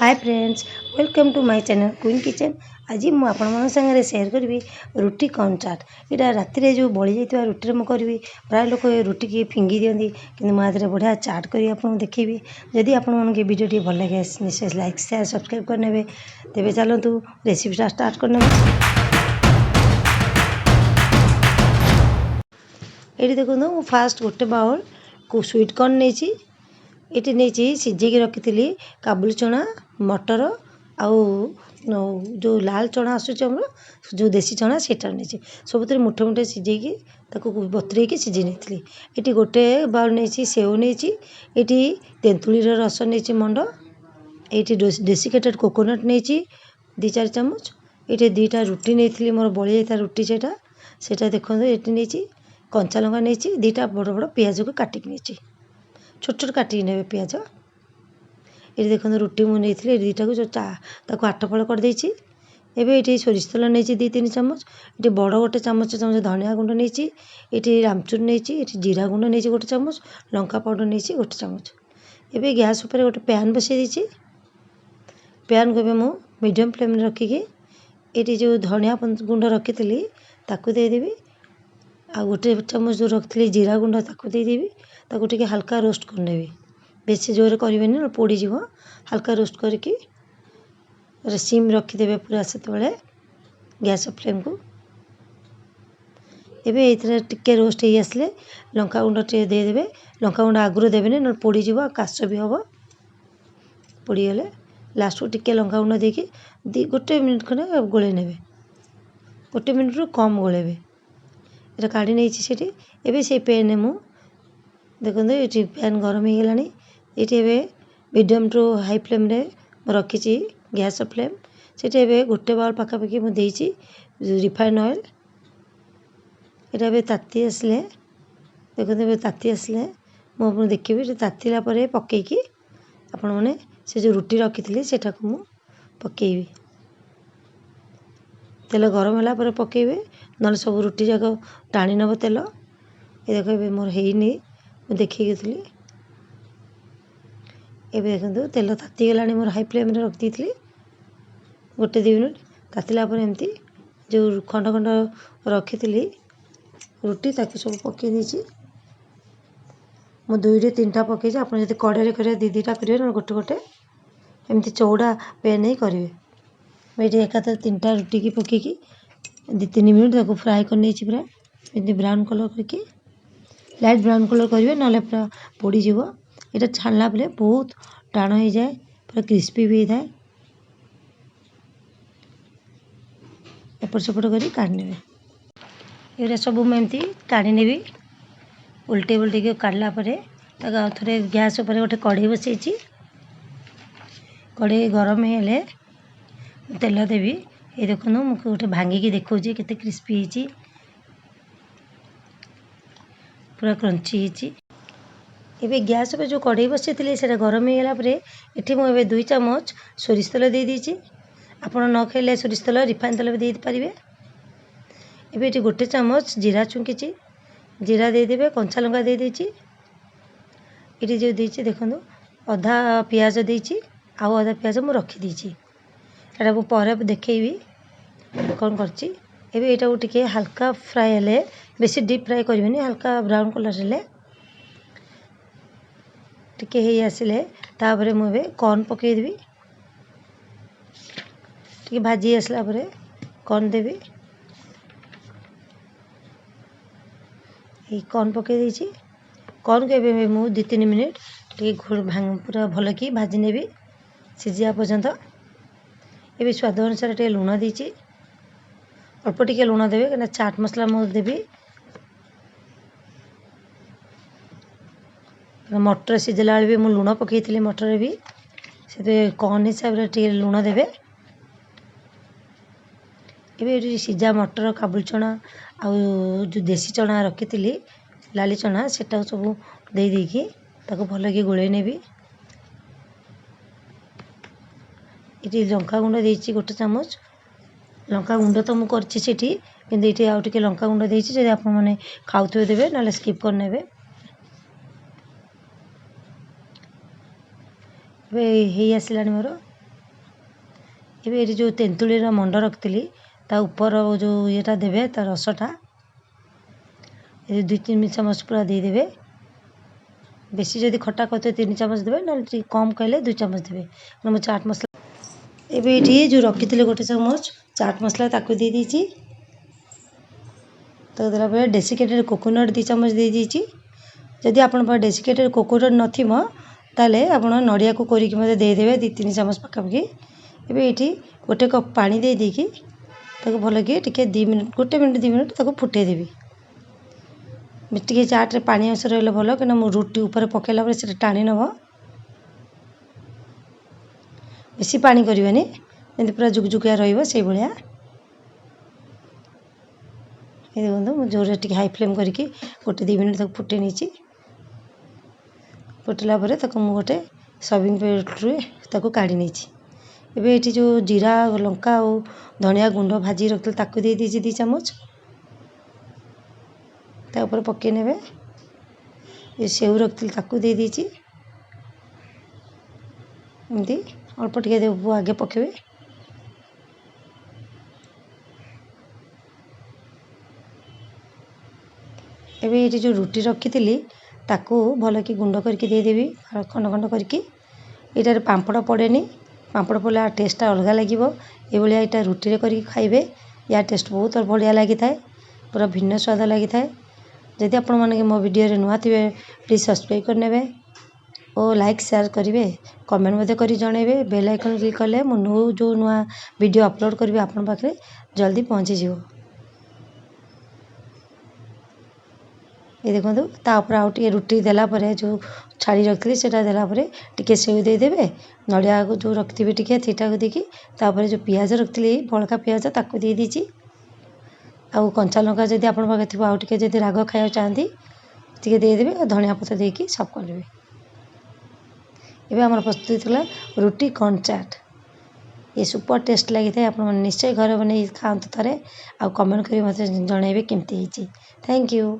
Hi friends, welcome to my channel queen kitchen. आज मुझे आपण सागर सेयार करी रुटी कॉर्न चाट। यहाँ राति जो बड़ी जाता रुटी में करी प्राय लोग रुटी की फिंगी दिखती कि मुझे बढ़िया चाट कर आपको देखी। जदि आपण भिडियो भल लगे निश्चय लाइक शेयर सब्सक्राइब करने। तेज चलतु रेसिपीटा स्टार्ट करने। ये देखो फास्ट गोटे बाउल को स्वीट कॉर्न नहीं ये नहीं सीझे रखी काबुली चना मटर आउ जो लाल चना आसूर जो देसी चना से नहीं सब मुठे मुठे सीझे बतरे सीझे नहीं। ये गोटे बाउल नहीं सेव नहीं ये तेंतुलीर रस नहीं मंड ये डेसिकेटेड कोकोनट नहीं 2-4 चामच। ये 2टा रुटी नहीं मोर बड़ी जाता रुटी से देखो ये नहीं कंचा लंका नहीं 2टा बड़ बड़ पियाज को काटिक नहीं छोट छोट काटिक ने पियाज। ये देखो रुटी मुझे नहीं 2टा को जो ताको 8 फल कर देछि। एबे ये सोरिष तेल नहीं 2-3 चामच। ये बड़ गोटे चामच धनिया गुंड नहीं ये आमचूर नहीं जीरा गुंड नहीं गोटे चामच लंका पाउडर नहीं गोटे चामच। एबे गैस उपर गोटे पैन बसई देछि। पैन को मु मीडियम फ्लेम रखिकी ये जो धनिया गुंड रखी ताकू देदेवी आ गोटे चामच जो रखी जीरा गुंड ताकू देदेवी ताकू टिके हल्का रोस्ट करनेबी। बेसी जोर करें पोड़ीज हल्का रोस्ट करके सिम रखीदे पूरा से गैस फ्लेम को। एबे ये टिके रोस्ट हो आसले लंका गुंड टे देदेवे। लंका गुंड आगुरी देवे ना पोड़ीज काश भी हम पोड़ीगले लास्ट को टिके लंका गुंड देकी गोटे मिनिट खंडे गोले ने गोटे मिनिट रू कम गोलेबे। ये काढ़ी नहीं एबे से पैन मु देखो ये पैन गरम हो गलानी। ये मीडियम टू हाई फ्लेम रे रखी गैस फ्लेम से गोटे बाउल पाखापाखि मुझे रिफाइन ऑयल। ये ताती आसले देखो ताती आसले मुझे देखी तातीला पकईकी आपण मैंने से जो रुटी रखी थी सेटा को मु पकेबी। तेल गरम होला पर पकेबे ना सब रुटी जाक टाणी नब तेल। ये देखो मोर हैनी देखी थी। एबे देखो तेल ताती गलानी मोर हाई फ्लेम रे रखी थी गोटे 2 मिनट तातिला पर एमती जो खंड खंड रखी थी रुटी ताकि सब पकई देछि। मु 2-3टा पकई आप कड़े करें 2-2टा करेंगे गोटे गोटे एमती चौड़ा पैन ही करेंगे। ये एकाथरे 3टा रुटी की पकईकी 2-3 मिनट ताको फ्राए कर नहीं पूरा एमती ब्राउन कलर करके लाइट ब्राउन कलर करेंगे ना पूरा पोड़ीज। ये छाणला बेले बहुत टाण हो जाए पूरा क्रिस्पी भी होता है। एपट सेपट कर काढ़ने ये सब मुझे काढ़ी नेबी उल्टे उल्टे काढ़ला थे गैस उपर गोटे कढ़ई बसई कढ़ई गरम हेले तेल देवी। ये देखो मुझे गोटे भांगिकी देखो केते क्रिस्पी होती पूरा क्रंची होती। एबे गैस पे जो कढ़ई बसई से गरम हो गला ये मुझे 2 चामच सोरिष तेल दे देछि। आपण न खाइले सोरिष तेल रिफाइन तेल भी दे पारिबे। एबे ये गोटे चामच जीरा चुंकी जीरा देदेवे कंचा लंका दे देछि। ये जो देछि देखो अधा पियाज देछि आउ अधा पियाज मु रखी देछि एटा मु पर देखैबी कौन करछि। एबे एटा को टिके हल्का फ्राई हेले बेसी डीप फ्राई करबेनी हल्का ब्राउन कलर हेले टिके हे आसिले तापरे मु एबे कॉर्न पकई देबी। टिके भाजी आसला परे कॉर्न देबी। कॉर्न पकई देछि कॉर्न को एबे मु 2-3 मिनट टिके पूरा भल की भाजी नेबी सीझिया पर्यंत। एबे स्वाद अनुसार टिके लुण देछि अल्प टिके लुण देबे कना चाट मसला मु देबी। मटर सीझला भी मु लुण पकई मटर भी से कॉर्न हिसाब से टिके लुण देबे। ये सीझा मटर काबुली चना आउ जो देसी चना रखी थी लाली चना सेटा सब दे देकी ताको भल कि गोले नेबी। ये लंका गुंड देछि गोटे चामच लंका गुंड तो मुझे करछि कि आउ टिके लंका गुंड देछि जदि आपण माने खाउथबे देबे ना स्किप कर नेबे। हे आसलानी मोर ଏବେ ଏଠି ଯେଉଁ ତେନ୍ତୁଳିର ମଣ୍ଡ ରଖିଥିଲି ତା ଉପର ଯେଉଁ ଇଏଟା ଦେବେ ତା ରସଟା ଏ 2-3 ଚାମଚ ପୁରା ଦେଇଦେବେ। ବେଶୀ ଯଦି ଖଟା କରିଥିବେ 3 ଚାମଚ ଦେବେ, ନହେଲେ ଟିକେ କମ୍ କହିଲେ 2 ଚାମଚ ଦେବେ। ମୁଁ ଚାଟ୍ ମସଲା ଏବେ ଏଠି ଯେଉଁ ରଖିଥିଲେ 1 ଚାମଚ ଚାଟ୍ ମସଲା ତାକୁ ଦେଇ ଦେଇଛି। ତାକୁ ଦେଲା ପରେ ଡେସିକେଟେଡ୍ କୋକୋନଟ୍ 2 ଚାମଚ ଦେଇ ଦେଇଛି। ଯଦି ଆପଣଙ୍କ ପାଖରେ ଡେସିକେଟେଡ୍ କୋକୋନଟ୍ ନଥିବ ତାହେଲେ ଆପଣ ନଡ଼ିଆକୁ କୋରିକି ମଧ୍ୟ ଦେଇଦେବେ 2-3 ଚାମଚ ପାଖାପାଖି। ଏବେ ଏଠି 1 କପ୍ ପାଣି ଦେଇ ଦେଇକି ତାକୁ ଭଲକି ଟିକେ 2 ମିନିଟ୍ 1 ମିନିଟ୍ 2 ମିନିଟ୍ ତାକୁ ଫୁଟେଇ ଦେବି। ଟିକେ ଚାଟ୍ରେ ପାଣି ଅଂଶ ରହିଲେ ଭଲ, କାହିଁକିନା ମୁଁ ରୁଟି ଉପରେ ପକାଇଲା ପରେ ସେଇଟା ଟାଣି ନେବ। ବେଶୀ ପାଣି କରିବାନି, ଯେମିତି ପୁରା ଜୁକଜୁକିଆ ରହିବ ସେଇଭଳିଆ। এই ଦେଖନ୍ତୁ ମୁଁ ଜୋରରେ ଟିକେ ହାଇ ଫ୍ଲେମ୍ କରିକି 1-2 ମିନିଟ୍ ତାକୁ ଫୁଟେଇ ନେଇଛି। ଫୁଟିଲା ପରେ ତାକୁ ମୁଁ ଗୋଟେ ସର୍ଭିଂ ପ୍ଲେଟ୍ରେ ତାକୁ କାଢ଼ି ନେଇଛି। ଏବେ ଏଠି ଯେଉଁ ଜିରା ଲଙ୍କା ଆଉ ଧନିଆ ଗୁଣ୍ଡ ଭାଜି ରଖିଥିଲି ତାକୁ ଦେଇ ଦେଇଛି 2 ଚାମଚ। ତା ଉପରେ ପକାଇ ନେବେ। ଏ ସେଉ ରଖିଥିଲି ତାକୁ ଦେଇ ଦେଇଛି। ଏମିତି ଅଳ୍ପ ଟିକେ ଆଗେ ପକାଇବେ। ଏବେ ଏଠି ଯେଉଁ ରୁଟି ରଖିଥିଲି ତାକୁ ଭଲକି ଗୁଣ୍ଡ କରିକି ଦେଇଦେବି ଖଣ୍ଡ ଖଣ୍ଡ କରିକି। ଏଇଟାରେ ପାମ୍ପଡ଼ ପଡ଼େନି, ପାମ୍ପଡ଼ ପଡ଼ିଲେ ଟେଷ୍ଟଟା ଅଲଗା ଲାଗିବ। ଏଇଭଳିଆ ଏଇଟା ରୁଟିରେ କରିକି ଖାଇବେ, ୟା ଟେଷ୍ଟ ବହୁତ ବଢ଼ିଆ ଲାଗିଥାଏ, ପୁରା ଭିନ୍ନ ସ୍ୱାଦ ଲାଗିଥାଏ। ଯଦି ଆପଣମାନେ ମୋ ଭିଡ଼ିଓରେ ନୂଆ ଥିବେ ପ୍ଲିଜ୍ ସବସ୍କ୍ରାଇବ୍ କରିନେବେ ଓ ଲାଇକ୍ ସେୟାର କରିବେ, କମେଣ୍ଟ ମଧ୍ୟ କରି ଜଣାଇବେ। ବେଲ୍ ଆଇକନ୍ କ୍ଲିକ୍ କଲେ ମୁଁ ଯେଉଁ ନୂଆ ଭିଡ଼ିଓ ଅପଲୋଡ଼ କରିବି ଆପଣଙ୍କ ପାଖରେ ଜଲ୍ଦି ପହଞ୍ଚିଯିବ। ये देखो ता ऊपर आउ टे रुटी देला परे जो छाड़ी रखी से देला परे टिके सेव देदेवे। नड़िया को जो रखी टिके थीटा को देखी तापर जो पियाज रखी बड़का पियाज ताकू दे दीची। आउ कंचा लंका जदि आप आउ टे जदि राग खाया चाहती टे देदेवे, धनिया पत्र देकी सब करेंगे। एवं आम प्रस्तुत थी रुटी कॉर्न चाट। ये सुपर टेस्ट लगी था। आप निश्चय घर बन खाते थे, आ कमेंट कर मत जनइबे केमती। Thank you.